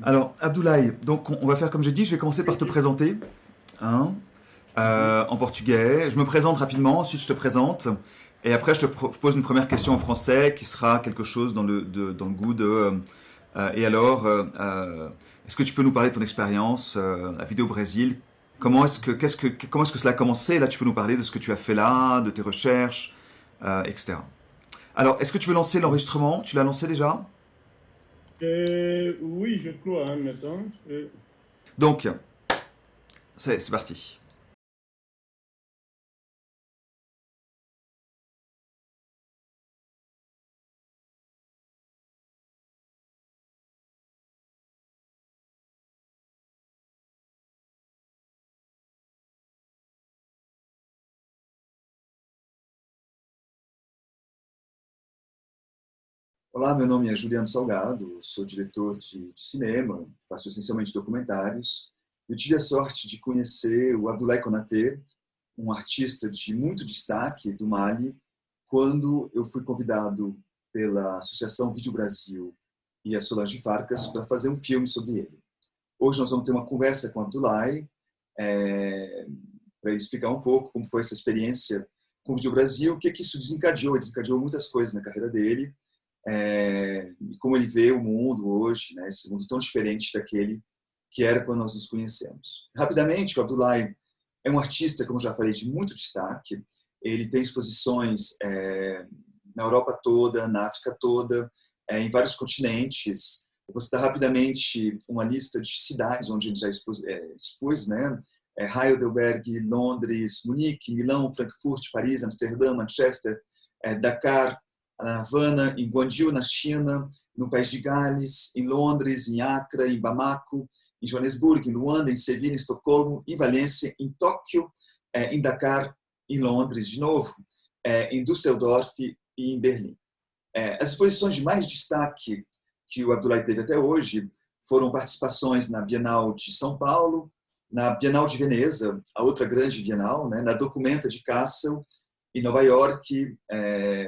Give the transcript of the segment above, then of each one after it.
Alors, Abdoulaye, donc on va faire comme j'ai dit, je vais commencer par te présenter, hein, Mhm. en portugais. Je me présente rapidement, ensuite je te présente, et après je te pose une première question en français qui sera quelque chose dans le goût de... et alors, est-ce que tu peux nous parler de ton expérience à Vidéo Brésil? Comment est-ce que cela a commencé? Là, tu peux nous parler de ce que tu as fait là, de tes recherches, etc. Alors, est-ce que tu veux lancer l'enregistrement? Tu l'as lancé déjà? Oui, je crois, hein, maintenant. Donc, c'est parti. Olá, meu nome é Juliano Salgado, sou diretor de cinema, faço essencialmente documentários. Eu tive a sorte de conhecer o Abdoulaye Konaté, um artista de muito destaque do Mali, quando eu fui convidado pela Associação Vídeo Brasil e a Solange Farcas para fazer um filme sobre ele. Hoje nós vamos ter uma conversa com o Abdoulaye, para ele explicar um pouco como foi essa experiência com o Vídeo Brasil, o que isso desencadeou. Ele desencadeou muitas coisas na carreira dele, e como ele vê o mundo hoje, né, esse mundo tão diferente daquele que era quando nós nos conhecemos. Rapidamente, o Abdoulaye é um artista, como já falei, de muito destaque. Ele tem exposições na Europa toda, na África toda, em vários continentes. Eu vou citar rapidamente uma lista de cidades onde ele já expôs, né? Heidelberg, Londres, Munique, Milão, Frankfurt, Paris, Amsterdã, Manchester, Dakar, na Havana, em Guangzhou, na China, no País de Gales, em Londres, em Accra, em Bamako, em Joanesburgo, em Luanda, em Sevilha, em Estocolmo, em Valência, em Tóquio, em Dakar, em Londres, de novo, em Düsseldorf e em Berlim. As exposições de mais destaque que o Abdoulaye teve até hoje foram participações na Bienal de São Paulo, na Bienal de Veneza, a outra grande Bienal, né, na Documenta de Kassel, em Nova York,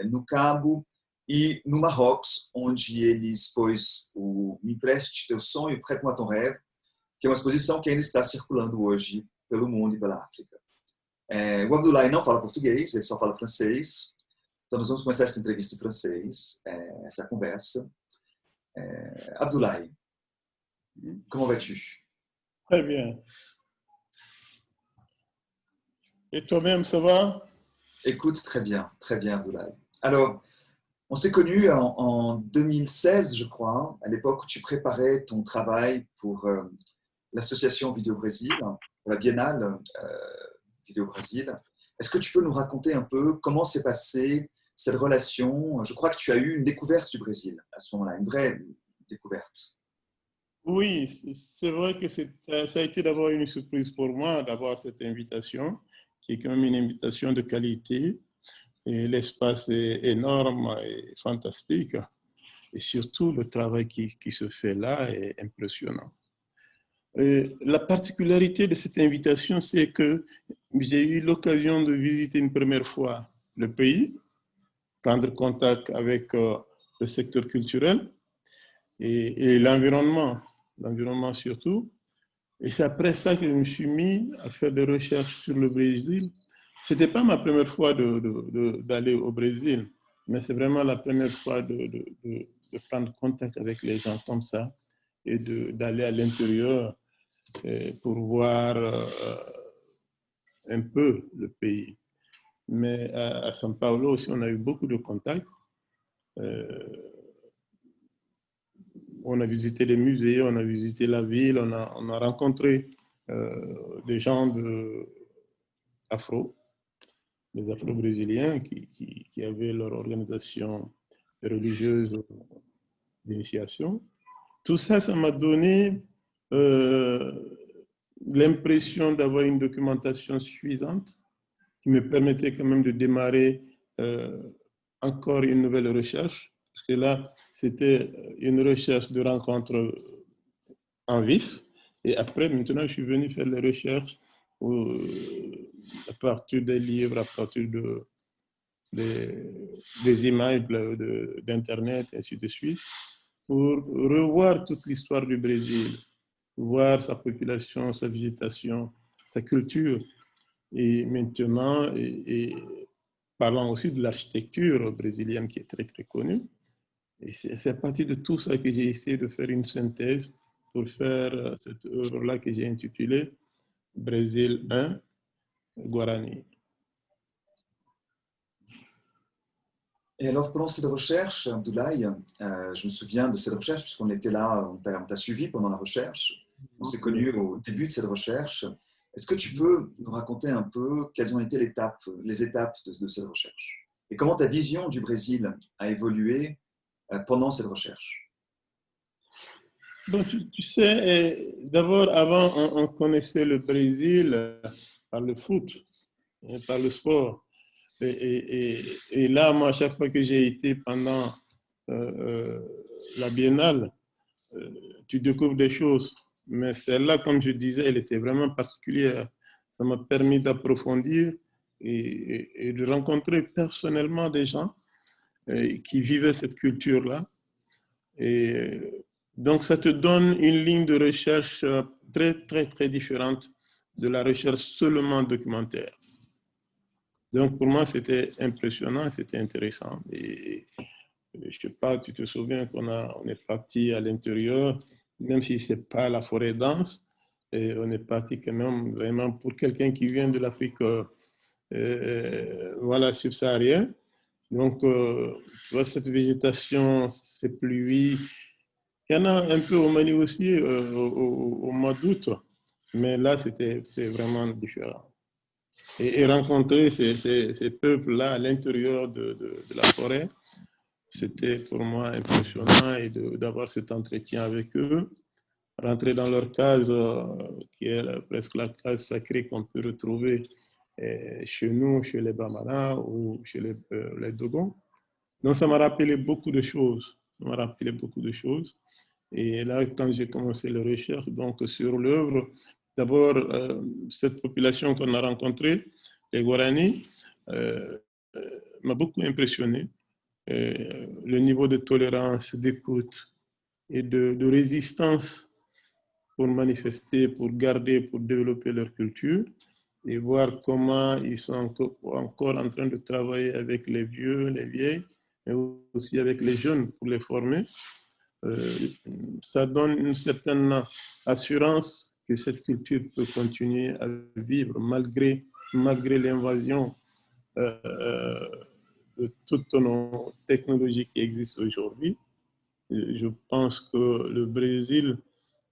no Cabo e no Marrocos, onde ele expôs o Me Empreste Teu Sonho, Prête-moi ton rêve, que é uma exposição que ainda está circulando hoje pelo mundo e pela África. O Abdoulaye não fala português, ele só fala francês, então nós vamos começar essa entrevista em francês, essa conversa. Abdoulaye, comment vas-tu? Très bien. Et toi-même, ça va? Écoute, très bien Abdoulaye. Alors, on s'est connus en 2016, je crois, à l'époque où tu préparais ton travail pour l'association Vidéo Brésil, pour la Biennale Vidéo Brésil. Est-ce que tu peux nous raconter un peu comment s'est passée cette relation? Je crois que tu as eu une découverte du Brésil à ce moment-là, une vraie découverte. Oui, c'est vrai que ça a été d'abord une surprise pour moi d'avoir cette invitation, qui est quand même une invitation de qualité. Et l'espace est énorme et fantastique. Et surtout, le travail qui se fait là est impressionnant. La particularité de cette invitation, c'est que j'ai eu l'occasion de visiter une première fois le pays, prendre contact avec le secteur culturel et l'environnement surtout. Et c'est après ça que je me suis mis à faire des recherches sur le Brésil. Ce n'était pas ma première fois d'aller au Brésil, mais c'est vraiment la première fois de prendre contact avec les gens comme ça et d'aller à l'intérieur pour voir un peu le pays. Mais à São Paulo aussi, on a eu beaucoup de contacts. Euh, on a visité des musées, on a visité la ville, on a rencontré des gens afro, des afro-brésiliens qui avaient leur organisation religieuse d'initiation. Tout ça, ça m'a donné euh, l'impression d'avoir une documentation suffisante qui me permettait quand même de démarrer euh, encore une nouvelle recherche. Parce que là, c'était une recherche de rencontre en vif. Et après, maintenant, je suis venu faire les recherches à partir des livres, à partir des images d'Internet, et ainsi de suite. pour revoir toute l'histoire du Brésil, voir sa population, sa végétation, sa culture. Et maintenant, et parlant aussi de l'architecture brésilienne qui est très, très connue. Et c'est à partir de tout ça que j'ai essayé de faire une synthèse pour faire cette œuvre-là que j'ai intitulée Brésil 1, Guarani. Et alors, pendant cette recherche, Abdoulaye, je me souviens de cette recherche, puisqu'on était là, on t'a suivi pendant la recherche. On s'est connus au début de cette recherche. Est-ce que tu peux nous raconter un peu quelles ont été les étapes de cette recherche? Et comment ta vision du Brésil a évolué pendant cette recherche? Bon, tu sais, d'abord, avant, on connaissait le Brésil par le foot, par le sport. Et là, moi, à chaque fois que j'ai été pendant euh, la biennale, euh, tu découvres des choses. Mais celle-là, comme je disais, elle était vraiment particulière. Ça m'a permis d'approfondir et de rencontrer personnellement des gens qui vivaient cette culture-là. Et donc, ça te donne une ligne de recherche très, très, très différente de la recherche seulement documentaire. Donc, pour moi, c'était impressionnant, c'était intéressant. Et je ne sais pas, tu te souviens on est parti à l'intérieur, même si ce n'est pas la forêt dense, et on est parti quand même vraiment pour quelqu'un qui vient de l'Afrique voilà, subsaharienne. Donc, tu vois, cette végétation, ces pluies, il y en a un peu au Mali aussi au mois d'août, mais là, c'est vraiment différent. Et rencontrer ces peuples-là à l'intérieur de la forêt, c'était pour moi impressionnant et d'avoir cet entretien avec eux, rentrer dans leur case, qui est presque la case sacrée qu'on peut retrouver chez nous, chez les Bamana ou chez les Dogons. Donc ça m'a rappelé beaucoup de choses. Ça m'a rappelé beaucoup de choses. Et là, quand j'ai commencé les recherches donc, sur l'œuvre, d'abord, cette population qu'on a rencontrée, les Guarani, m'a beaucoup impressionné. Le niveau de tolérance, d'écoute et de résistance pour manifester, pour garder, pour développer leur culture et voir comment ils sont encore en train de travailler avec les vieux, les vieilles, mais aussi avec les jeunes pour les former. Ça donne une certaine assurance que cette culture peut continuer à vivre malgré l'invasion de toutes nos technologies qui existent aujourd'hui. Je pense que le Brésil,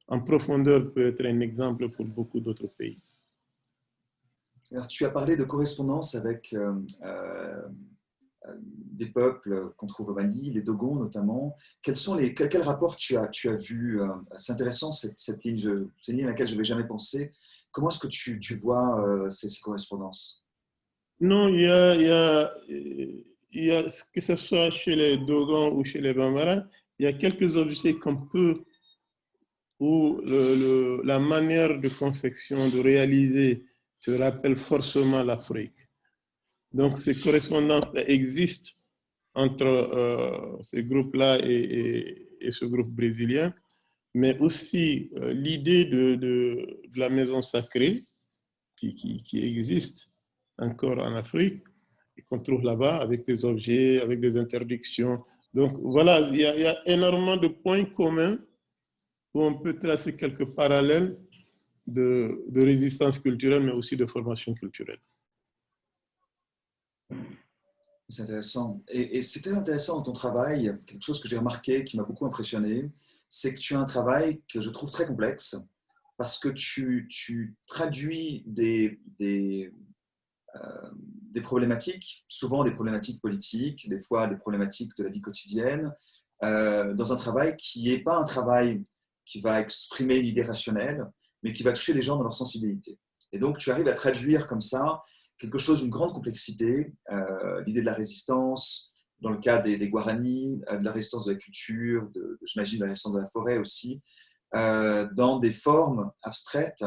en profondeur, peut être un exemple pour beaucoup d'autres pays. Alors, tu as parlé de correspondance avec des peuples qu'on trouve au Mali, les Dogons notamment. Quel rapport tu as vu? C'est intéressant cette ligne, c'est une ligne à laquelle je n'avais jamais pensé. Comment est-ce que tu vois ces correspondances? Non, que ce soit chez les Dogons ou chez les Bambara, il y a quelques objets qu'on peut, où la manière de confection, de réaliser, te rappelle forcément l'Afrique. Donc, ces correspondances existent entre ces groupes-là et ce groupe brésilien, mais aussi l'idée de la maison sacrée qui existe encore en Afrique et qu'on trouve là-bas avec des objets, avec des interdictions. Donc voilà, il y a énormément de points communs où on peut tracer quelques parallèles de résistance culturelle, mais aussi de formation culturelle. C'est intéressant. Et c'est très intéressant dans ton travail, quelque chose que j'ai remarqué, qui m'a beaucoup impressionné, c'est que tu as un travail que je trouve très complexe, parce que tu traduis des problématiques, souvent des problématiques politiques, des fois des problématiques de la vie quotidienne, dans un travail qui n'est pas un travail qui va exprimer une idée rationnelle, mais qui va toucher les gens dans leur sensibilité. Et donc, tu arrives à traduire comme ça quelque chose d'une grande complexité, l'idée de la résistance, dans le cas des Guarani, de la résistance de la culture, j'imagine de la résistance de la forêt aussi, dans des formes abstraites,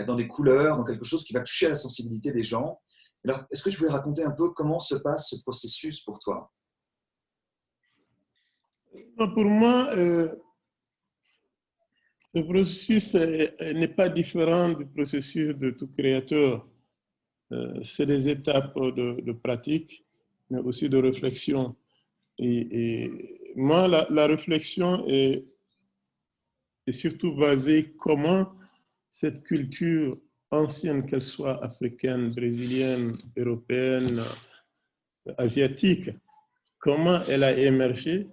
dans des couleurs, dans quelque chose qui va toucher à la sensibilité des gens. Alors, est-ce que tu pouvais raconter un peu comment se passe ce processus pour toi? Pour moi, le processus n'est pas différent du processus de tout créateur. C'est des étapes de pratique, mais aussi de réflexion. Et moi, la réflexion est surtout basée comment cette culture ancienne, qu'elle soit africaine, brésilienne, européenne, asiatique, comment elle a émergé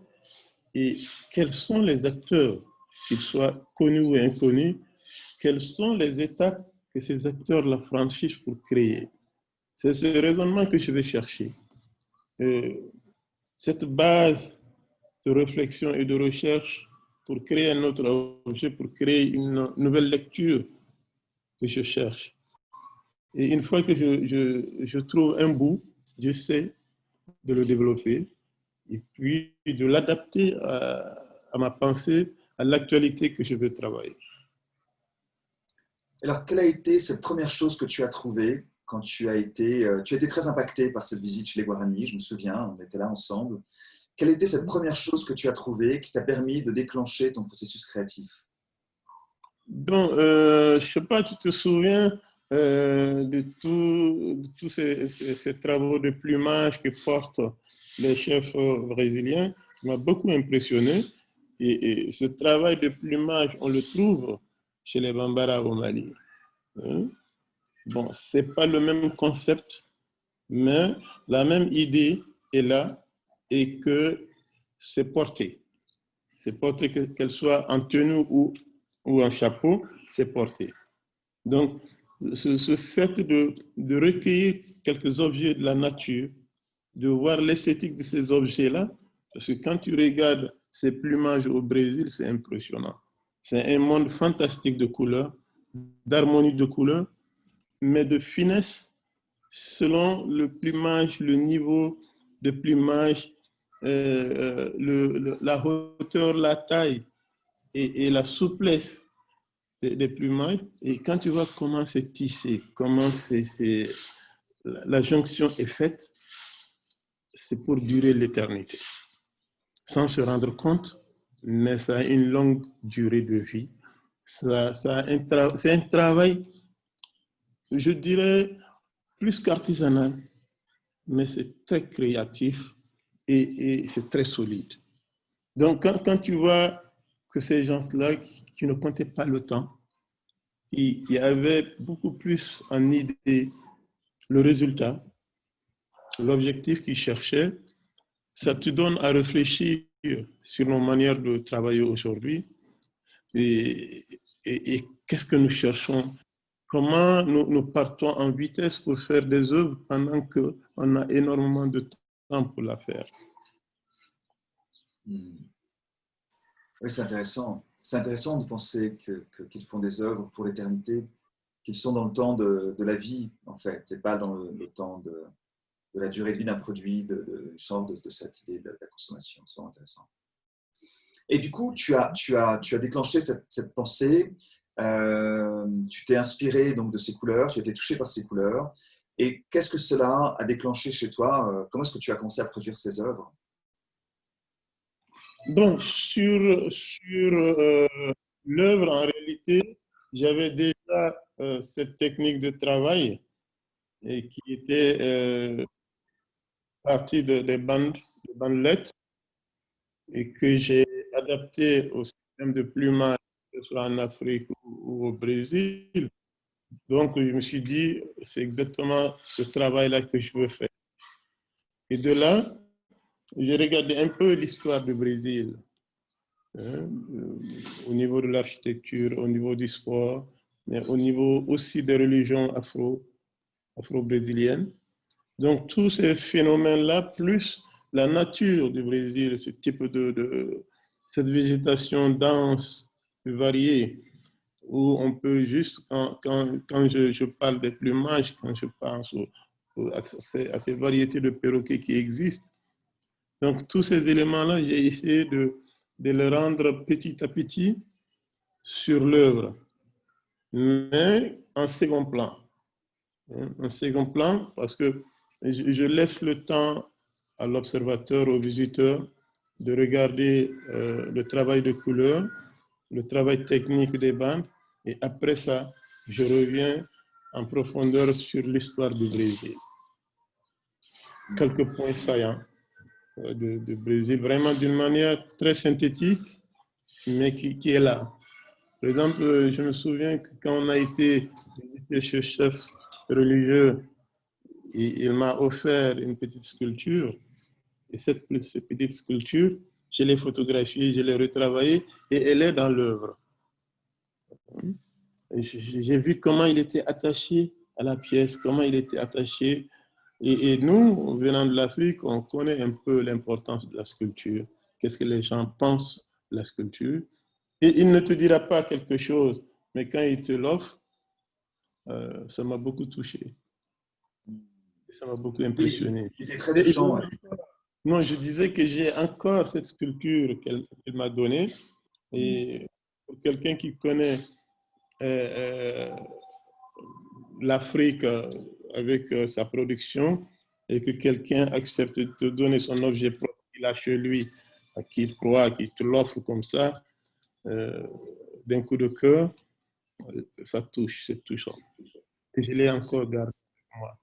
et quels sont les acteurs, qu'ils soient connus ou inconnus, quelles sont les étapes que ces acteurs la franchissent pour créer. C'est ce raisonnement que je vais chercher. Cette base de réflexion et de recherche pour créer un autre objet, pour créer une nouvelle lecture que je cherche. Et une fois que je trouve un bout, j'essaie de le développer et puis de l'adapter à ma pensée, à l'actualité que je veux travailler. Alors, quelle a été cette première chose que tu as trouvée quand tu as été très impacté par cette visite chez les Guarani, je me souviens, on était là ensemble. Quelle était cette première chose que tu as trouvée qui t'a permis de déclencher ton processus créatif? Donc, je ne sais pas, tu te souviens de tous ces travaux de plumage que portent les chefs brésiliens, qui m'a beaucoup impressionné. Et ce travail de plumage, on le trouve chez les Bambara au Mali. Hein? Bon, ce n'est pas le même concept, mais la même idée est là et que c'est porté. C'est porté, qu'elle soit en tenue ou en chapeau, c'est porté. Donc, ce fait de recueillir quelques objets de la nature, de voir l'esthétique de ces objets-là, parce que quand tu regardes ces plumages au Brésil, c'est impressionnant. C'est un monde fantastique de couleurs, d'harmonie de couleurs, mais de finesse selon le plumage, le niveau de plumage, la hauteur, la taille et la souplesse des plumages. Et quand tu vois comment c'est tissé, comment la jonction est faite, c'est pour durer l'éternité. Sans se rendre compte, mais ça a une longue durée de vie. C'est un travail, je dirais, plus qu'artisanal, mais c'est très créatif et c'est très solide. Donc, quand tu vois que ces gens-là qui ne comptaient pas le temps, qui avaient beaucoup plus en idée le résultat, l'objectif qu'ils cherchaient, ça te donne à réfléchir sur nos manières de travailler aujourd'hui et qu'est-ce que nous cherchons, comment nous partons en vitesse pour faire des œuvres pendant qu'on a énormément de temps pour la faire. Oui, c'est intéressant. C'est intéressant de penser qu'ils font des œuvres pour l'éternité, qu'ils sont dans le temps de la vie, en fait. Ce n'est pas dans le temps de la durée de vie d'un produit, de cette idée de la consommation. C'est vraiment intéressant. Et du coup, tu as déclenché cette pensée, tu t'es inspiré donc de ces couleurs, tu as été touché par ces couleurs. Et qu'est-ce que cela a déclenché chez toi? Comment est-ce que tu as commencé à produire ces œuvres? Bon, sur l'œuvre, en réalité, j'avais déjà cette technique de travail et qui était partie des bandelettes et que j'ai adapté au système de plumage, que ce soit en Afrique ou au Brésil. Donc, je me suis dit, c'est exactement ce travail-là que je veux faire. Et de là, j'ai regardé un peu l'histoire du Brésil, hein, au niveau de l'architecture, au niveau du sport, mais au niveau aussi des religions afro-brésiliennes. Donc, tous ces phénomènes-là, plus la nature du Brésil, ce type cette végétation dense, variée, où on peut juste, quand je parle des plumages, quand je pense à ces variétés de perroquets qui existent, donc tous ces éléments-là, j'ai essayé de les rendre petit à petit sur l'œuvre, mais en second plan. En second plan, parce que je laisse le temps à l'observateur, au visiteur, de regarder le travail de couleur, le travail technique des bandes, et après ça, je reviens en profondeur sur l'histoire du Brésil. Quelques points saillants du Brésil, vraiment d'une manière très synthétique, mais qui est là. Par exemple, je me souviens que quand on a été visiter ce chef religieux, il m'a offert une petite sculpture. Et cette petite sculpture, je l'ai photographiée, je l'ai retravaillée et elle est dans l'œuvre. J'ai vu comment il était attaché à la pièce, comment il était attaché. Et nous, venant de l'Afrique, on connaît un peu l'importance de la sculpture. Qu'est-ce que les gens pensent de la sculpture. Et il ne te dira pas quelque chose, mais quand il te l'offre, ça m'a beaucoup touché. Ça m'a beaucoup impressionné. Oui, il était très touchant. Ouais. Non, je disais que j'ai encore cette sculpture qu'elle m'a donnée. Et pour quelqu'un qui connaît l'Afrique avec sa production et que quelqu'un accepte de te donner son objet propre qu'il a chez lui, qu'il croit, qu'il te l'offre comme ça, d'un coup de cœur, ça touche, c'est touchant. Et je l'ai encore gardé pour moi.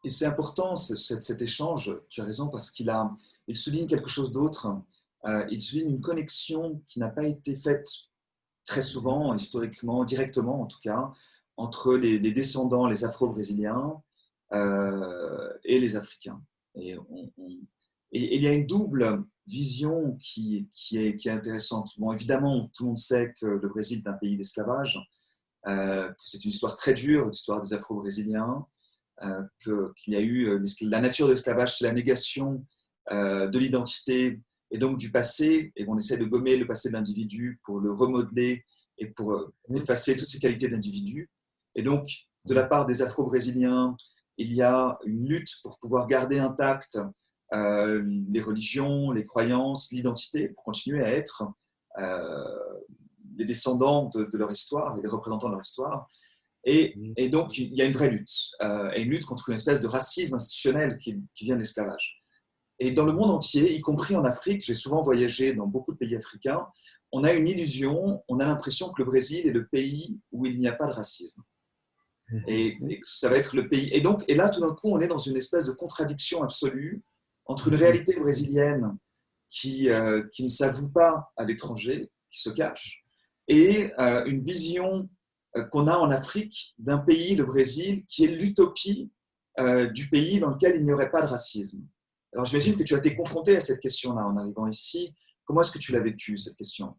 Et c'est important cet échange, tu as raison, parce il souligne quelque chose d'autre. Il souligne une connexion qui n'a pas été faite très souvent, historiquement, directement en tout cas, entre les descendants, les Afro-Brésiliens et les Africains. Et il y a une double vision qui est intéressante. Bon, évidemment, tout le monde sait que le Brésil est un pays d'esclavage, que c'est une histoire très dure, l'histoire des Afro-Brésiliens, qu'il y a eu la nature de l'esclavage, c'est la négation de l'identité et donc du passé, et on essaie de gommer le passé de l'individu pour le remodeler et pour effacer toutes ses qualités d'individu. Et donc, de la part des Afro-Brésiliens, il y a une lutte pour pouvoir garder intactes les religions, les croyances, l'identité, pour continuer à être les descendants de leur histoire et les représentants de leur histoire. Et donc, il y a une vraie lutte, et une lutte contre une espèce de racisme institutionnel qui vient de l'esclavage. Et dans le monde entier, y compris en Afrique, j'ai souvent voyagé dans beaucoup de pays africains, on a une illusion, on a l'impression que le Brésil est le pays où il n'y a pas de racisme. Et que ça va être le pays. Et là, tout d'un coup, on est dans une espèce de contradiction absolue entre une réalité brésilienne qui ne s'avoue pas à l'étranger, qui se cache, et une vision qu'on a en Afrique d'un pays, le Brésil, qui est l'utopie du pays dans lequel il n'y aurait pas de racisme. Alors j'imagine que tu as été confronté à cette question-là en arrivant ici. Comment est-ce que tu l'as vécu, cette question?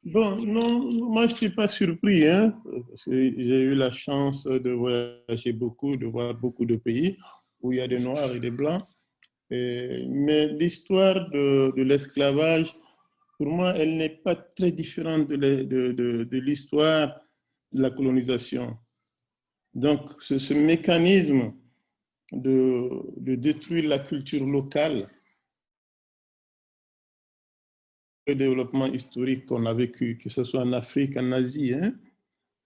Bon, non, moi je ne suis pas surpris. Hein, j'ai eu la chance de voyager beaucoup, de voir beaucoup de pays où il y a des Noirs et des Blancs. Mais l'histoire de l'esclavage, pour moi, elle n'est pas très différente de l'histoire de la colonisation. Donc, ce mécanisme de détruire la culture locale, le développement historique qu'on a vécu, que ce soit en Afrique, en Asie, hein,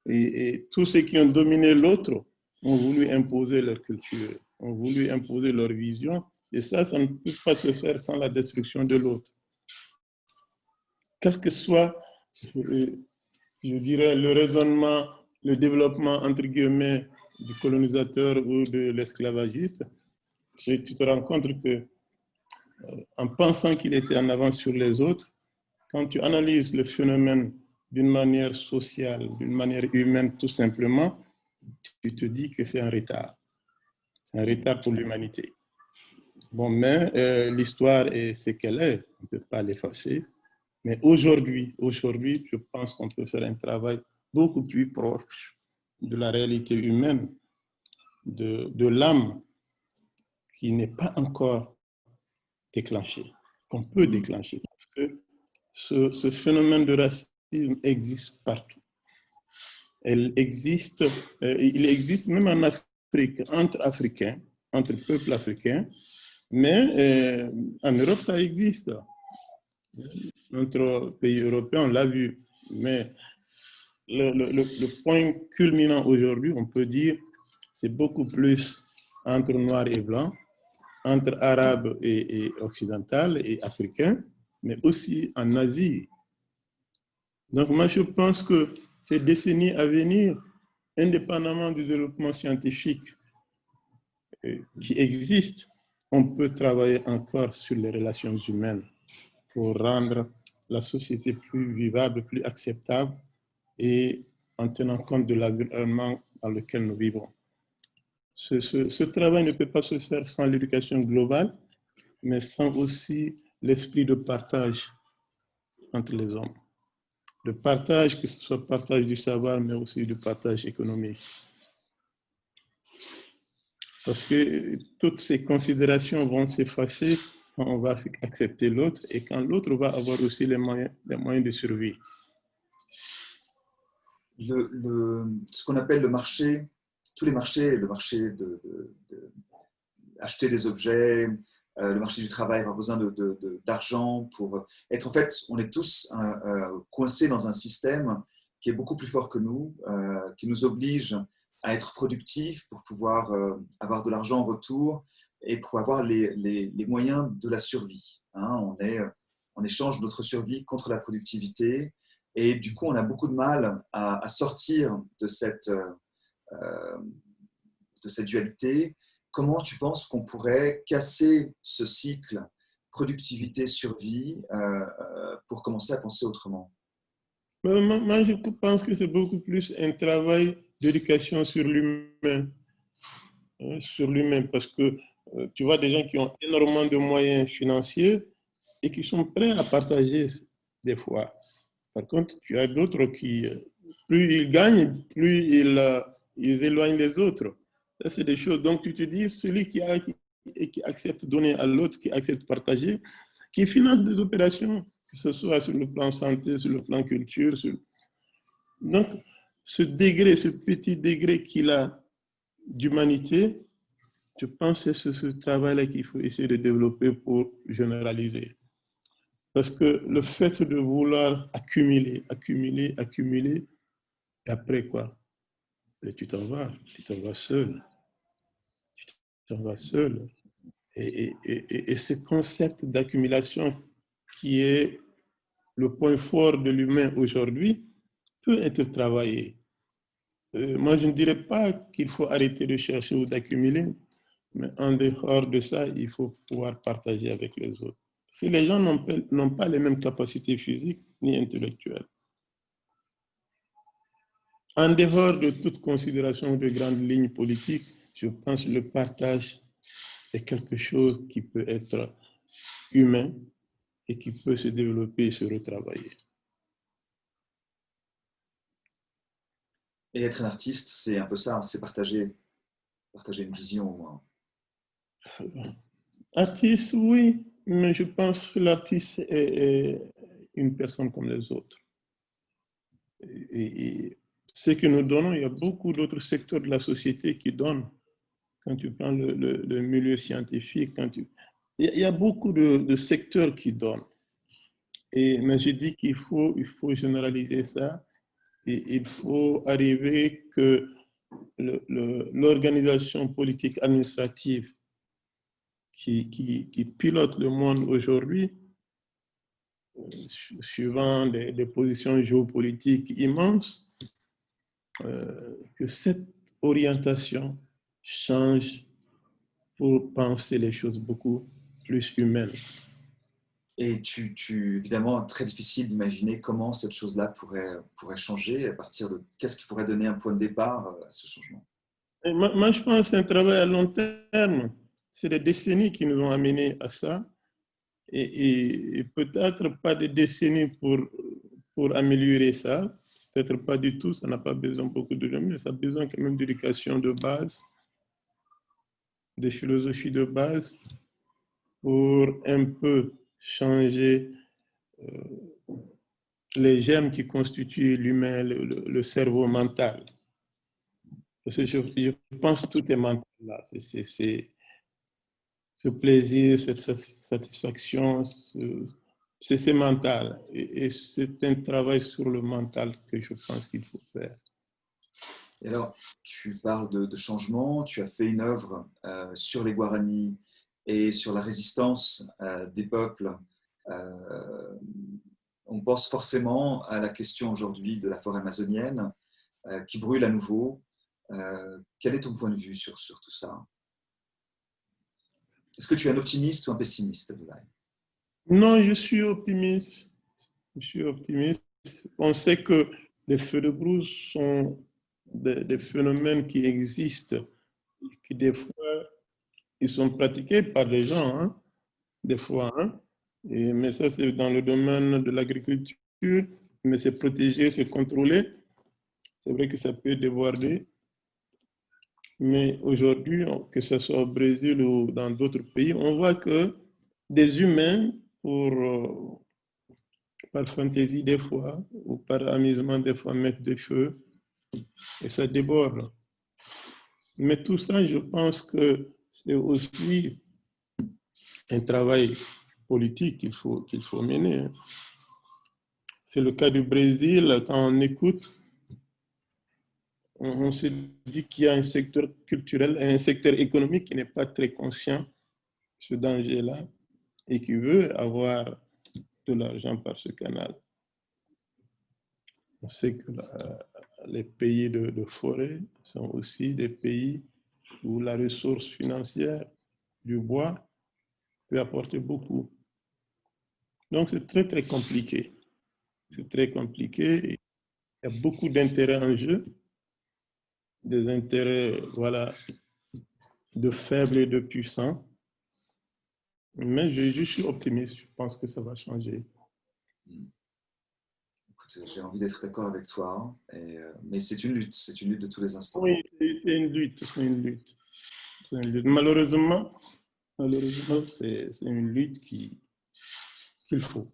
et tous ceux qui ont dominé l'autre ont voulu imposer leur culture, ont voulu imposer leur vision, et ça ne peut pas se faire sans la destruction de l'autre. Quel que soit, je dirais, le raisonnement, le développement, entre guillemets, du colonisateur ou de l'esclavagiste, tu te rends compte que, en pensant qu'il était en avance sur les autres, quand tu analyses le phénomène d'une manière sociale, d'une manière humaine tout simplement, tu te dis que c'est un retard. C'est un retard pour l'humanité. Bon, mais l'histoire est ce qu'elle est, on ne peut pas l'effacer. Mais aujourd'hui, je pense qu'on peut faire un travail beaucoup plus proche de la réalité humaine, de l'âme qui n'est pas encore déclenchée, qu'on peut déclencher. Parce que ce phénomène de racisme existe partout. Il existe même en Afrique, entre Africains, entre peuples africains, mais en Europe, ça existe. Notre pays européen, on l'a vu. Mais le point culminant aujourd'hui, on peut dire, c'est beaucoup plus entre noir et blanc, entre Arabes et occidentales et africains, mais aussi en Asie. Donc moi, je pense que ces décennies à venir, indépendamment du développement scientifique qui existe, on peut travailler encore sur les relations humaines pour rendre la société plus vivable, plus acceptable et en tenant compte de l'environnement dans lequel nous vivons. Ce travail ne peut pas se faire sans l'éducation globale, mais sans aussi l'esprit de partage entre les hommes. Le partage, que ce soit le partage du savoir, mais aussi le partage économique. Parce que toutes ces considérations vont s'effacer quand on va accepter l'autre et quand l'autre va avoir aussi les moyens de survie. Ce qu'on appelle le marché, tous les marchés, le marché acheter des objets, le marché du travail, avoir besoin d'argent pour être, en fait, on est tous coincés dans un système qui est beaucoup plus fort que nous, qui nous oblige à être productifs pour pouvoir avoir de l'argent en retour et pour avoir les moyens de la survie. Hein. On échange notre survie contre la productivité et du coup, on a beaucoup de mal à sortir de cette dualité. Comment tu penses qu'on pourrait casser ce cycle productivité-survie pour commencer à penser autrement? Moi, je pense que c'est beaucoup plus un travail d'éducation sur l'humain. Sur l'humain, parce que tu vois des gens qui ont énormément de moyens financiers et qui sont prêts à partager des fois. Par contre, tu as d'autres qui, plus ils gagnent, plus ils éloignent les autres. Ça, c'est des choses. Donc, tu te dis, celui qui accepte donner à l'autre, qui accepte partager, qui finance des opérations, que ce soit sur le plan santé, sur le plan culture. Donc, ce degré, ce petit degré qu'il a d'humanité, je pense que c'est ce travail-là qu'il faut essayer de développer pour généraliser. Parce que le fait de vouloir accumuler, et après quoi? Et tu t'en vas seul. Tu t'en vas seul. Et ce concept d'accumulation qui est le point fort de l'humain aujourd'hui peut être travaillé. Moi, je ne dirais pas qu'il faut arrêter de chercher ou d'accumuler, mais en dehors de ça, il faut pouvoir partager avec les autres. Parce que les gens n'ont pas les mêmes capacités physiques ni intellectuelles. En dehors de toute considération de grandes lignes politiques, je pense que le partage est quelque chose qui peut être humain et qui peut se développer et se retravailler. Et être un artiste, c'est un peu ça, c'est partager une vision au moins. Artiste, oui, mais je pense que l'artiste est une personne comme les autres. Et ce que nous donnons, il y a beaucoup d'autres secteurs de la société qui donnent. Quand tu prends le milieu scientifique, il y a beaucoup de secteurs qui donnent. Mais je dis qu'il faut généraliser ça et il faut arriver que l'organisation politique administrative qui pilote le monde aujourd'hui, suivant des positions géopolitiques immenses, que cette orientation change pour penser les choses beaucoup plus humaines. Et évidemment, très difficile d'imaginer comment cette chose-là pourrait changer à partir de qu'est-ce qui pourrait donner un point de départ à ce changement. Moi, je pense que c'est un travail à long terme. C'est des décennies qui nous ont amenés à ça. Et peut-être pas des décennies pour améliorer ça. Peut-être pas du tout, ça n'a pas besoin beaucoup de gens, mais ça a besoin quand même d'éducation de base, de philosophie de base, pour un peu changer les germes qui constituent l'humain, le cerveau mental. Parce que je pense que tout est mental là. C'est ce plaisir, cette satisfaction, c'est mental. Et c'est un travail sur le mental que je pense qu'il faut faire. Et alors, tu parles de changement, tu as fait une œuvre sur les Guaranis et sur la résistance des peuples, on pense forcément à la question aujourd'hui de la forêt amazonienne qui brûle à nouveau. Quel est ton point de vue sur tout ça? Est-ce que tu es un optimiste ou un pessimiste, Abdoulaye? Non, je suis optimiste. Je suis optimiste. On sait que les feux de brousse sont des phénomènes qui existent, qui des fois, ils sont pratiqués par les gens, hein, des fois. Hein. Mais ça, c'est dans le domaine de l'agriculture, mais c'est protégé, c'est contrôlé. C'est vrai que ça peut déborder. Mais aujourd'hui, que ce soit au Brésil ou dans d'autres pays, on voit que des humains, par fantaisie des fois, ou par amusement des fois, mettent des feux et ça déborde. Mais tout ça, je pense que c'est aussi un travail politique qu'il faut mener. C'est le cas du Brésil, quand on écoute, on se dit qu'il y a un secteur culturel et un secteur économique qui n'est pas très conscient de ce danger-là et qui veut avoir de l'argent par ce canal. On sait que les pays de forêt sont aussi des pays où la ressource financière du bois peut apporter beaucoup. Donc c'est très très compliqué. C'est très compliqué. Il y a beaucoup d'intérêts en jeu, des intérêts voilà, de faibles et de puissants. Mais je suis optimiste, je pense que ça va changer. Écoute, j'ai envie d'être d'accord avec toi, mais c'est une lutte de tous les instants. Oui, c'est une lutte, c'est une lutte. Une lutte. Malheureusement, c'est une lutte qu'il faut.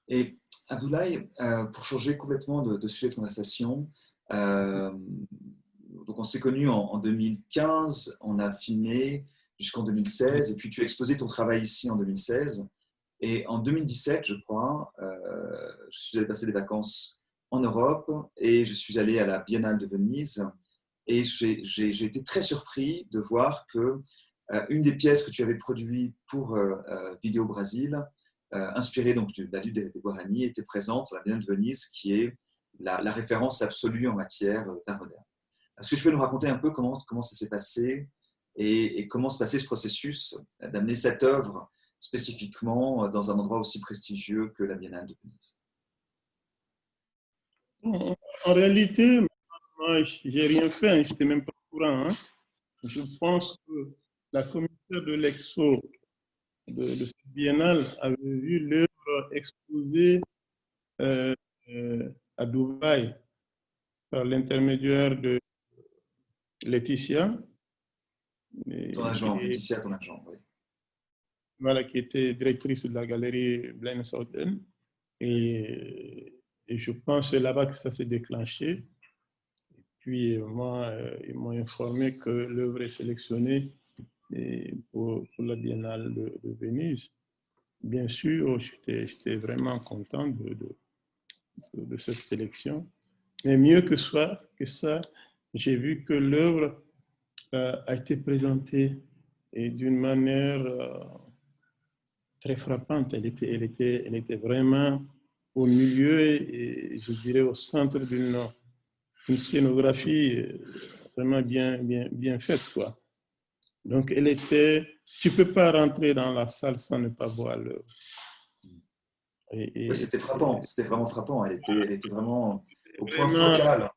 Et Abdoulaye, pour changer complètement de sujet de conversation, donc on s'est connus en 2015, on a filmé jusqu'en 2016, et puis tu as exposé ton travail ici en 2016. Et en 2017, je crois, je suis allé passer des vacances en Europe et je suis allé à la Biennale de Venise. Et j'ai été très surpris de voir que une des pièces que tu avais produites pour Vidéo Brasil, inspirée donc de la lutte des Guarani, était présente à la Biennale de Venise, qui est la référence absolue en matière d'art moderne. Est-ce que tu peux nous raconter un peu comment ça s'est passé et comment se passait ce processus d'amener cette œuvre spécifiquement dans un endroit aussi prestigieux que la Biennale de Venise? En réalité, moi, je n'ai rien fait, hein, je n'étais même pas au courant. Hein. Je pense que la commissaire de l'Expo de cette biennale avait vu l'œuvre exposée euh, à Dubaï par l'intermédiaire de Laetitia. Ton agent, Laetitia, ton agent, oui. Voilà, qui était directrice de la galerie Blaine Southen. Et je pense que c'est là-bas que ça s'est déclenché. Et puis, moi, ils m'ont informé que l'œuvre est sélectionnée pour la Biennale de Venise. Bien sûr, j'étais vraiment content de cette sélection. Mais mieux que ça, j'ai vu que l'œuvre a été présentée d'une manière très frappante. Elle était vraiment au milieu et je dirais au centre d'une scénographie vraiment bien faite, quoi. Donc, tu ne peux pas rentrer dans la salle sans ne pas voir l'œuvre. Oui, c'était frappant, c'était vraiment frappant. Elle était vraiment au point vraiment, focal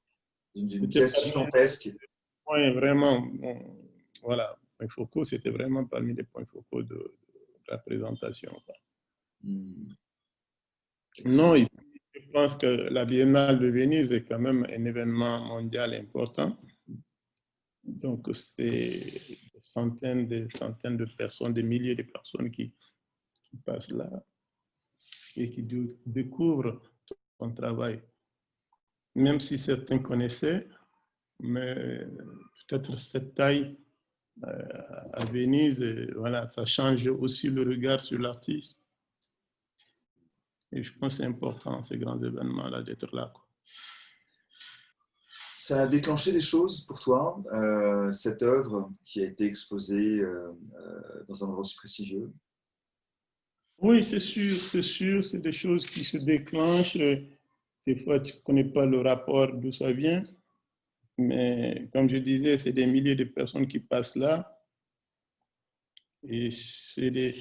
d'une pièce gigantesque. Oui, vraiment, voilà, point focaux, c'était vraiment parmi les points focaux de la présentation. Non, je pense que la Biennale de Venise est quand même un événement mondial important. Donc, c'est des centaines de personnes, des milliers de personnes qui passent là et qui découvrent ton travail. Même si certains connaissaient, mais peut-être cette taille à Venise, voilà, ça change aussi le regard sur l'artiste. Et je pense que c'est important, ces grands événements-là, d'être là. Ça a déclenché des choses pour toi, cette œuvre qui a été exposée dans un endroit aussi prestigieux? Oui, c'est sûr, c'est des choses qui se déclenchent. Des fois, tu ne connais pas le rapport d'où ça vient, mais comme je disais, c'est des milliers de personnes qui passent là et c'est des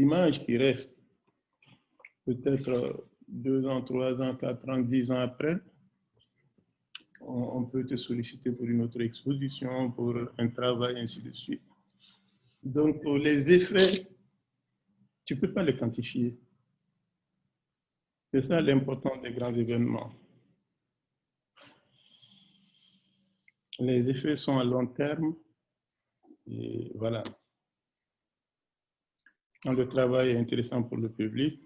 images qui restent. Peut-être 2 ans, 3 ans, 4 ans, 10 ans après, on peut te solliciter pour une autre exposition, pour un travail, ainsi de suite. Donc, les effets, tu ne peux pas les quantifier. C'est ça l'importance des grands événements. Les effets sont à long terme et voilà. Quand le travail est intéressant pour le public,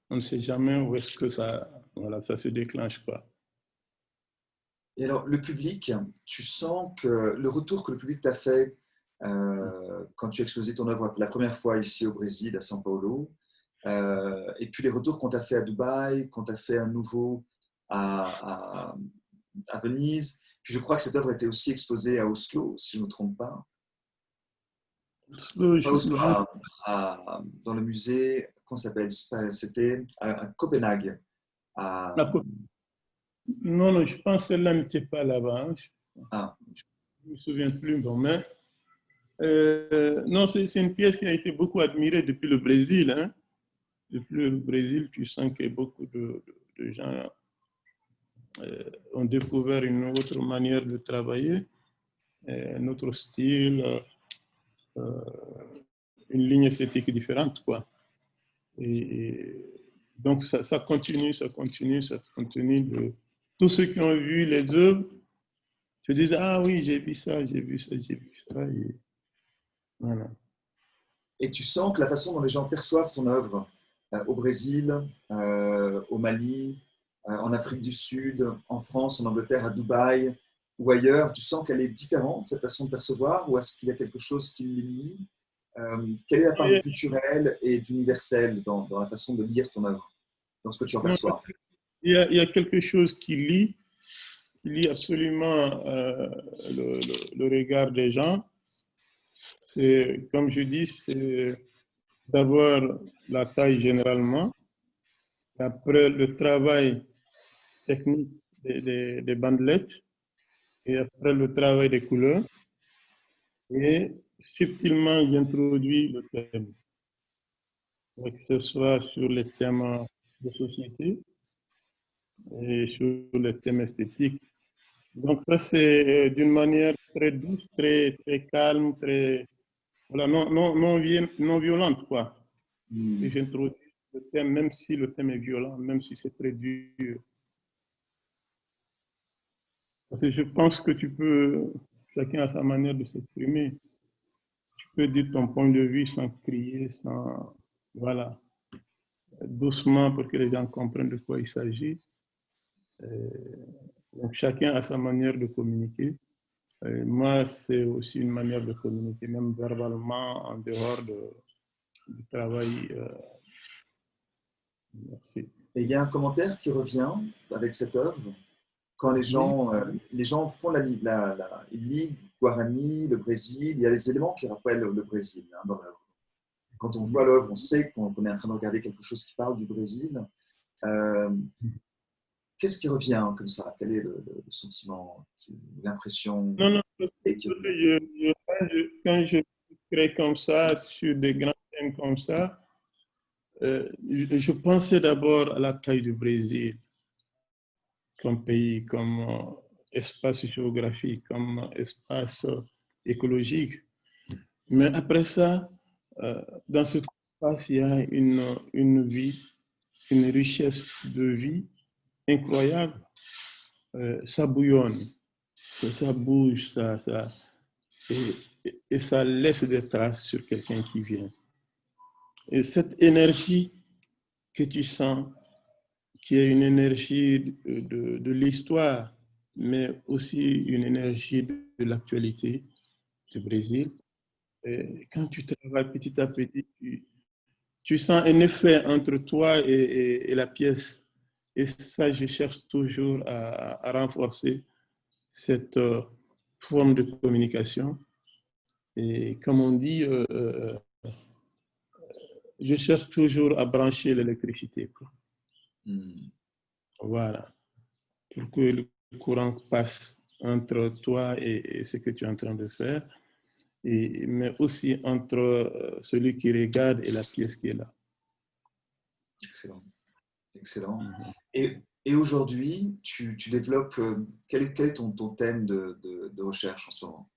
on ne sait jamais où est-ce que voilà, ça se déclenche, quoi. Et alors, le public, tu sens que le retour que le public t'a fait quand tu as exposé ton œuvre la première fois ici au Brésil, à São Paulo, et puis les retours qu'on t'a fait à Dubaï, qu'on t'a fait à nouveau à, à, à Venise, puis je crois que cette œuvre était aussi exposée à Oslo, si je ne me trompe pas. Pas Oslo, dans le musée, qu'on s'appelle, c'était à Copenhague. À, non, non, je pense que celle-là n'était pas là-bas. Hein. ah, Je ne me souviens plus, bon, mais non, c'est une pièce qui a été beaucoup admirée depuis le Brésil. Hein. Depuis le Brésil, tu sens que beaucoup de gens ont découvert une autre manière de travailler, un autre style, une ligne esthétique différente, quoi. Et donc, ça continue, ça continue, ça continue. Tous ceux qui ont vu les œuvres se disent, ah oui, j'ai vu ça, j'ai vu ça, j'ai vu ça. Et voilà. et tu sens que la façon dont les gens perçoivent ton œuvre au Brésil, au Mali, en Afrique du Sud, en France, en Angleterre, à Dubaï ou ailleurs, tu sens qu'elle est différente, cette façon de percevoir, ou est-ce qu'il y a quelque chose qui les lie? Quelle est la part du culturel et d'universel dans la façon de lire ton œuvre, dans ce que tu en Non, perçois? il y a quelque chose qui lie absolument le regard des gens. C'est, comme je dis, c'est d'abord la taille généralement, après le travail technique des bandelettes, et après le travail des couleurs, et subtilement j'introduis le thème, que ce soit sur les thèmes de société et sur les thèmes esthétiques. Donc ça, c'est d'une manière très douce, très calme, très, voilà, non violente, quoi. Et Hmm. j'introduis le thème, même si le thème est violent, même si c'est très dur. Parce que je pense que chacun a sa manière de s'exprimer. Tu peux dire ton point de vue sans crier, voilà, doucement pour que les gens comprennent de quoi il s'agit. Donc chacun a sa manière de communiquer. Et moi, c'est aussi une manière de communiquer, même verbalement, en dehors du travail. Merci. Et il y a un commentaire qui revient avec cette œuvre quand Oui, les gens font ils lisent Guarani, le Brésil, il y a les éléments qui rappellent le Brésil dans l'œuvre. Quand on voit l'œuvre, on sait qu'on est en train de regarder quelque chose qui parle du Brésil. Euh, Qu'est-ce qui revient comme ça? Quel est le sentiment, l'impression non, non, qui revient? quand je crée comme ça, sur des grands thèmes comme ça, je pensais d'abord à la taille du Brésil comme pays, comme espace géographique, comme espace écologique. Mais après ça, dans cet espace, il y a une vie, une richesse de vie incroyable. Ça bouillonne, ça bouge, et ça laisse des traces sur quelqu'un qui vient. Et cette énergie que tu sens, qui est une énergie de l'histoire, mais aussi une énergie de l'actualité du Brésil. Et quand tu travailles petit à petit, tu sens un effet entre toi et la pièce. Et ça, je cherche toujours à renforcer cette forme de communication. Et comme on dit, je cherche toujours à brancher l'électricité. Voilà, pour que le courant passe entre toi et ce que tu es en train de faire, mais aussi entre celui qui regarde et la pièce qui est là. Excellent, excellent. Et aujourd'hui, tu développes, quel est ton thème de recherche en ce moment?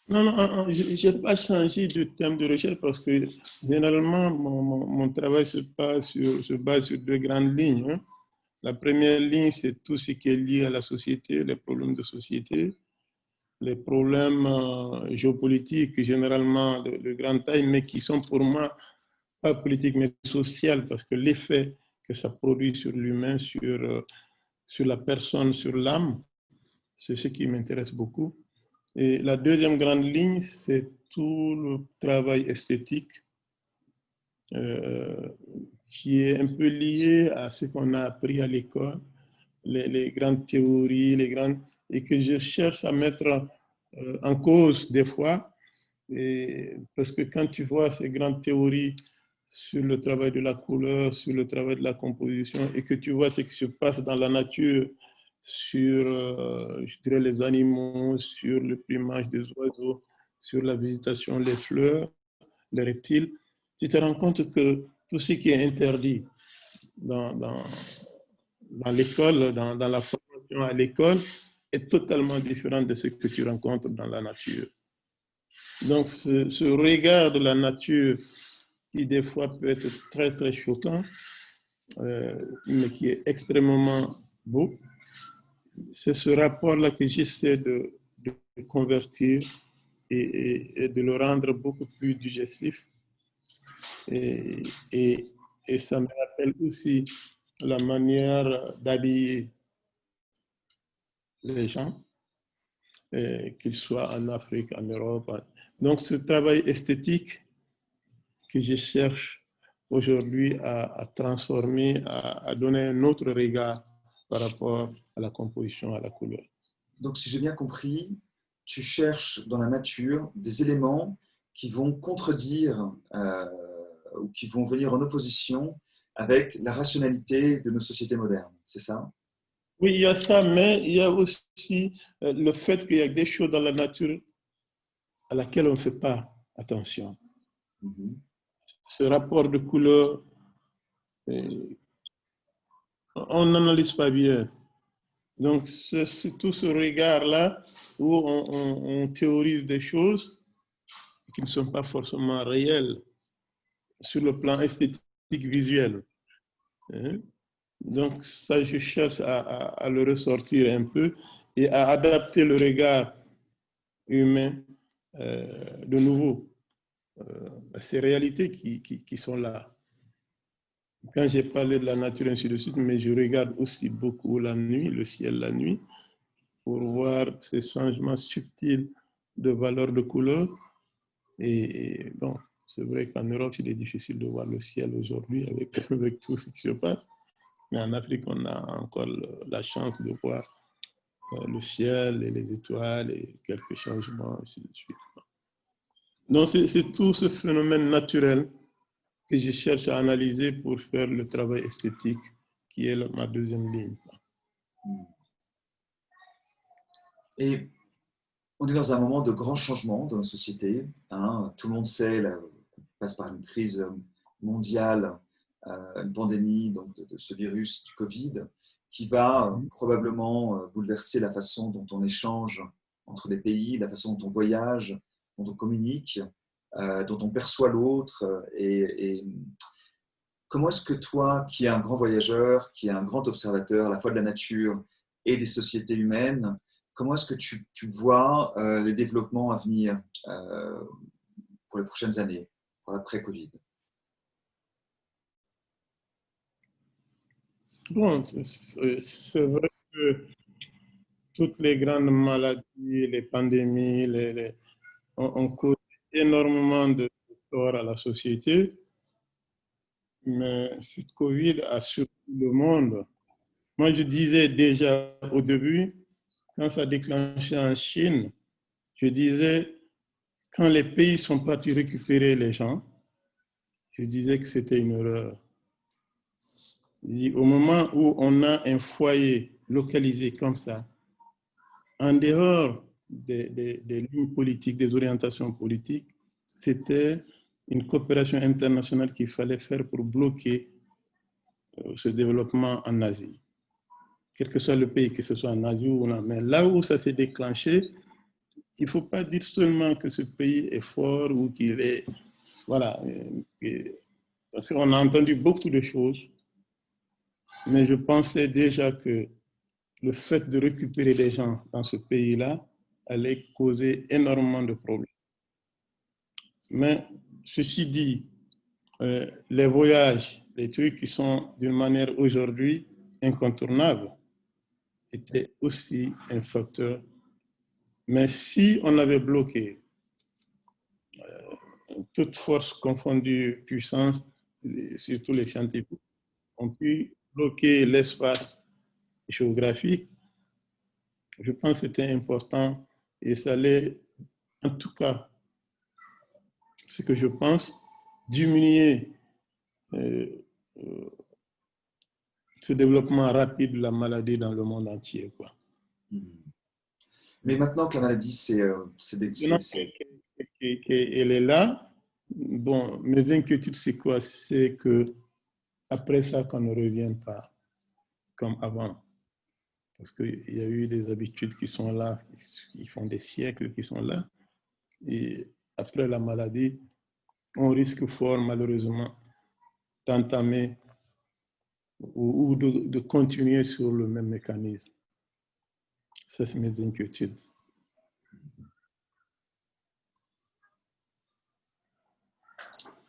Non, non, je n'ai pas changé de thème de recherche parce que généralement, mon travail se base sur deux grandes lignes. Hein. La première ligne, c'est tout ce qui est lié à la société, les problèmes de société, les problèmes géopolitiques, généralement de grande taille, mais qui sont pour moi pas politiques, mais sociales, parce que l'effet que ça produit sur l'humain, sur la personne, sur l'âme, c'est ce qui m'intéresse beaucoup. Et la deuxième grande ligne, c'est tout le travail esthétique qui est un peu lié à ce qu'on a appris à l'école, les grandes théories, et que je cherche à mettre en cause des fois. Parce que quand tu vois ces grandes théories sur le travail de la couleur, sur le travail de la composition, et que tu vois ce qui se passe dans la nature, sur, je dirais, les animaux, sur le plumage des oiseaux, sur la végétation, les fleurs, les reptiles, tu te rends compte que tout ce qui est interdit dans, dans, dans l'école, dans la formation à l'école, est totalement différent de ce que tu rencontres dans la nature. Donc, ce regard de la nature qui, des fois, peut être très, très choquant, mais qui est extrêmement beau, c'est ce rapport-là que j'essaie de convertir et de le rendre beaucoup plus digestif. Et, et, et ça me rappelle aussi la manière d'habiller les gens, qu'ils soient en Afrique, en Europe. Donc, ce travail esthétique que je cherche aujourd'hui à transformer, à donner un autre regard par rapport à la composition, à la couleur. Donc, si j'ai bien compris, tu cherches dans la nature des éléments qui vont contredire ou qui vont venir en opposition avec la rationalité de nos sociétés modernes, c'est ça? Oui, il y a ça, mais il y a aussi le fait qu'il y a des choses dans la nature à laquelle on ne fait pas attention. Ce rapport de couleur, on n'analyse pas bien. Donc, c'est tout ce regard-là où on théorise des choses qui ne sont pas forcément réelles sur le plan esthétique visuel. Hein? Donc, ça, je cherche à le ressortir un peu et à adapter le regard humain de nouveau à ces réalités qui sont là. Quand j'ai parlé de la nature, ainsi de suite, mais je regarde aussi beaucoup la nuit, le ciel la nuit, pour voir ces changements subtils de valeur de couleur. Et bon, c'est vrai qu'en Europe, il est difficile de voir le ciel aujourd'hui avec tout ce qui se passe. Mais en Afrique, on a encore la chance de voir le ciel et les étoiles et quelques changements, ainsi de suite. Donc, c'est tout ce phénomène naturel que je cherche à analyser pour faire le travail esthétique, qui est ma deuxième ligne. Et on est dans un moment de grands changements dans nos sociétés. Hein. Tout le monde sait qu'on passe par une crise mondiale, une pandémie donc de ce virus du Covid, qui va probablement bouleverser la façon dont on échange entre les pays, la façon dont on voyage, dont on communique, dont on perçoit l'autre. Et comment est-ce que toi, qui es un grand voyageur, qui es un grand observateur à la fois de la nature et des sociétés humaines, comment est-ce que tu vois les développements à venir pour les prochaines années, pour l'après-Covid? Bon, c'est vrai que toutes les grandes maladies, les pandémies, ont causé énormément de tort à la société. mais cette Covid a surpris le monde. Moi, je disais déjà au début, quand ça a déclenché en Chine, je disais, quand les pays sont partis récupérer les gens, je disais que c'était une erreur. Au moment où on a un foyer localisé comme ça, en dehors des lignes politiques, des orientations politiques, c'était une coopération internationale qu'il fallait faire pour bloquer ce développement en Asie. Quel que soit le pays, que ce soit en Asie ou non. Mais là où ça s'est déclenché, il ne faut pas dire seulement que ce pays est fort ou qu'il est... Voilà. Parce qu'on a entendu beaucoup de choses, mais je pensais déjà que le fait de récupérer des gens dans ce pays-là allait causer énormément de problèmes. Mais ceci dit, les voyages, les trucs qui sont d'une manière aujourd'hui incontournables, étaient aussi un facteur. Mais si on avait bloqué toute force confondue, puissance, surtout les scientifiques, ont pu bloquer l'espace géographique, je pense que c'était important et ça allait, en tout cas, ce que je pense, diminuer euh, euh, ce développement rapide de la maladie dans le monde entier, quoi. Mais maintenant que la maladie, Maintenant qu'elle est là, bon, mes inquiétudes, c'est quoi? C'est que après ça, qu'on ne revienne pas comme avant. Parce qu'il y a eu des habitudes qui sont là, qui font des siècles, qui sont là. Et après la maladie, on risque fort, malheureusement, d'entamer ou de continuer sur le même mécanisme. Ça, c'est mes inquiétudes.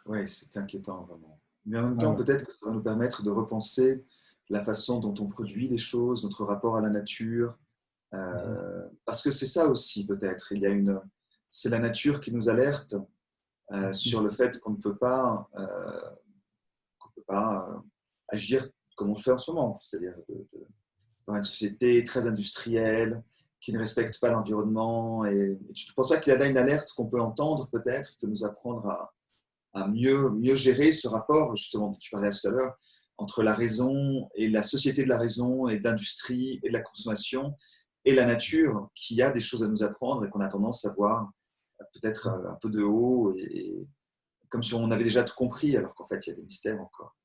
Oui, c'est inquiétant, vraiment. Mais en même temps, Voilà. peut-être que ça va nous permettre de repenser la façon dont on produit les choses, notre rapport à la nature. Parce que c'est ça aussi, peut-être. C'est la nature qui nous alerte sur le fait qu'on ne peut pas agir comme on le fait en ce moment. C'est-à-dire dans une société très industrielle qui ne respecte pas l'environnement. Et tu ne penses pas qu'il y a là une alerte qu'on peut entendre, peut-être, qui peut nous apprendre à mieux gérer ce rapport, justement, dont tu parlais tout à l'heure, entre la raison et la société de la raison et de l'industrie et de la consommation et la nature, qui a des choses à nous apprendre et qu'on a tendance à voir peut-être un peu de haut, et comme si on avait déjà tout compris, alors qu'en fait, il y a des mystères encore.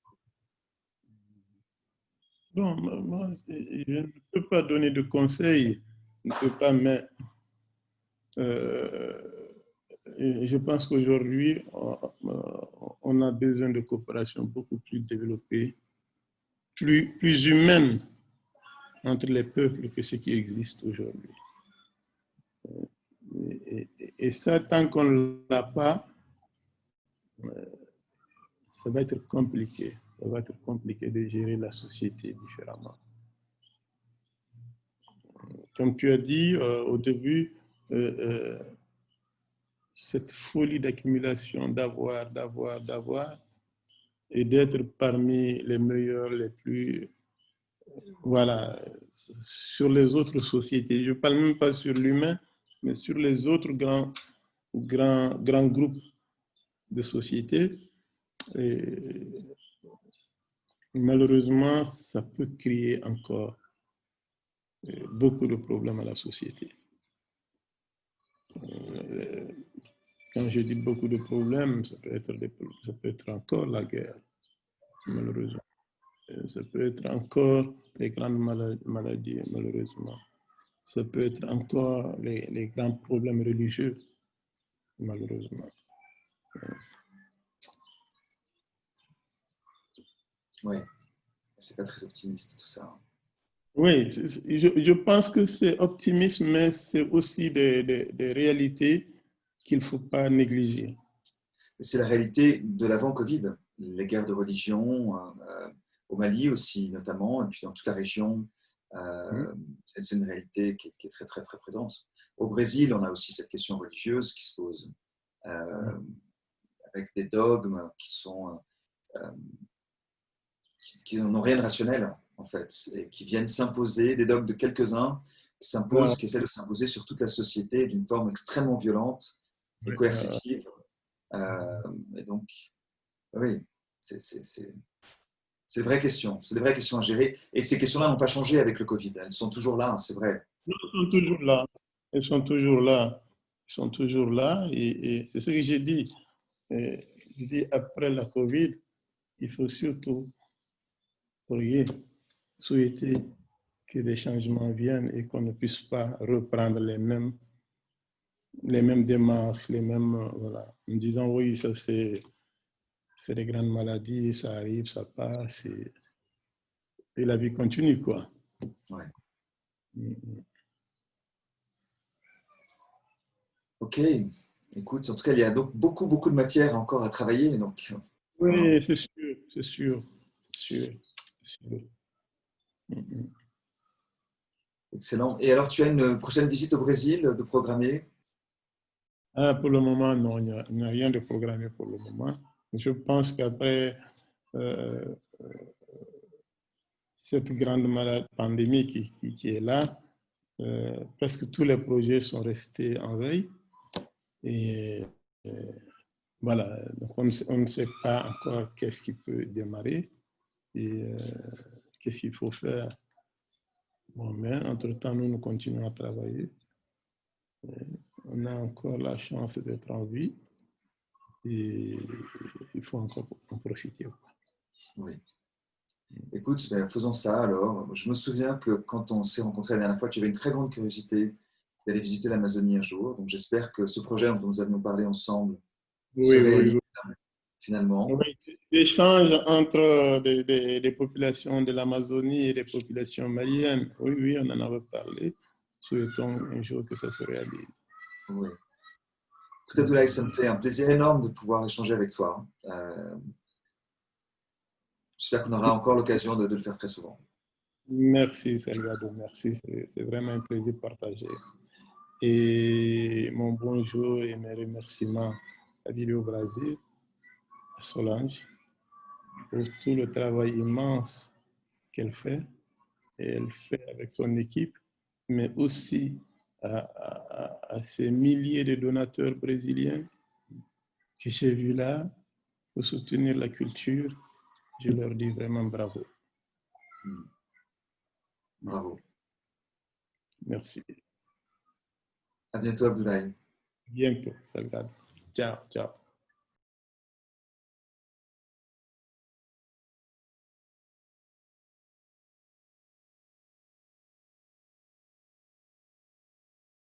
Bon, moi, je ne peux pas donner de conseils, je ne peux pas, mais euh, je pense qu'aujourd'hui, on a besoin de coopération beaucoup plus développée, plus humaine entre les peuples que ce qui existe aujourd'hui. Et ça, tant qu'on ne l'a pas, ça va être compliqué. Ça va être compliqué de gérer la société différemment. Comme tu as dit au début, cette folie d'accumulation, d'avoir, et d'être parmi les meilleurs, les plus, voilà, sur les autres sociétés. Je ne parle même pas sur l'humain, mais sur les autres grands groupes de sociétés. Et malheureusement, ça peut créer encore beaucoup de problèmes à la société. Quand je dis beaucoup de problèmes, ça peut être encore la guerre, malheureusement. Ça peut être encore les grandes maladies, malheureusement. Ça peut être encore les grands problèmes religieux, malheureusement. Oui, c'est pas très optimiste tout ça. Oui, je pense que c'est optimiste, mais c'est aussi des réalités qu'il ne faut pas négliger. C'est la réalité de l'avant-Covid, les guerres de religion, au Mali aussi notamment, et puis dans toute la région. C'est une réalité qui est très, très, très présente. Au Brésil, on a aussi cette question religieuse qui se pose, avec des dogmes qui sont qui n'ont rien de rationnel, en fait, et qui viennent s'imposer, des dogmes de quelques-uns, Ouais, qui essaient de s'imposer sur toute la société d'une forme extrêmement violente et ouais, coercitive. Euh, et donc, oui, c'est des vraies questions. C'est des vraies questions à gérer. Et ces questions-là n'ont pas changé avec le Covid. Elles sont toujours là, c'est vrai. ils sont toujours là. Ils sont toujours là. Ils sont toujours là. Et c'est ce que j'ai dit. Je dis, après la Covid, il faut surtout prier, souhaiter que des changements viennent et qu'on ne puisse pas reprendre les mêmes démarches, les mêmes, voilà, en disant oui, ça c'est des grandes maladies, ça arrive, ça passe, et la vie continue, quoi. Ouais. Mm. Ok. Écoute, en tout cas, il y a donc beaucoup de matière encore à travailler. Donc, Oui, c'est sûr, c'est sûr, c'est sûr, c'est sûr. Mm. excellent. Et alors, tu as une prochaine visite au Brésil de programmer? Ah, pour le moment, non, il n'y a rien de programmé pour le moment. Je pense qu'après euh, cette grande pandémie qui est là, presque tous les projets sont restés en veille. Et voilà, donc on ne sait pas encore qu'est-ce qui peut démarrer et qu'est-ce qu'il faut faire. Bon, mais entre-temps, nous continuons à travailler. On a encore la chance d'être en vie et il faut encore en profiter. Oui. Écoute, ben, faisons ça alors. Je me souviens que quand on s'est rencontrés la dernière fois, tu avais une très grande curiosité d'aller visiter l'Amazonie un jour. Donc, j'espère que ce projet dont nous avions parlé ensemble se Oui, réalise oui, finalement. oui. L'échange entre des populations de l'Amazonie et des populations maliennes, oui, oui, on en avait parlé. Souhaitons un jour que ça se réalise. Oui. Écoute, Abdoulaye, ça me fait un plaisir énorme de pouvoir échanger avec toi. J'espère qu'on aura encore l'occasion de le faire très souvent. Merci, Salgado, merci. C'est vraiment un plaisir partagé. Et mon bonjour et mes remerciements à Vidéo Brasil, à Solange, pour tout le travail immense qu'elle fait. Et elle fait avec son équipe, mais aussi à ces milliers de donateurs brésiliens que j'ai vus là pour soutenir la culture. Je leur dis vraiment bravo. Bravo. Merci. À bientôt, Abdoulaye. Bientôt, Salgado. Ciao, ciao.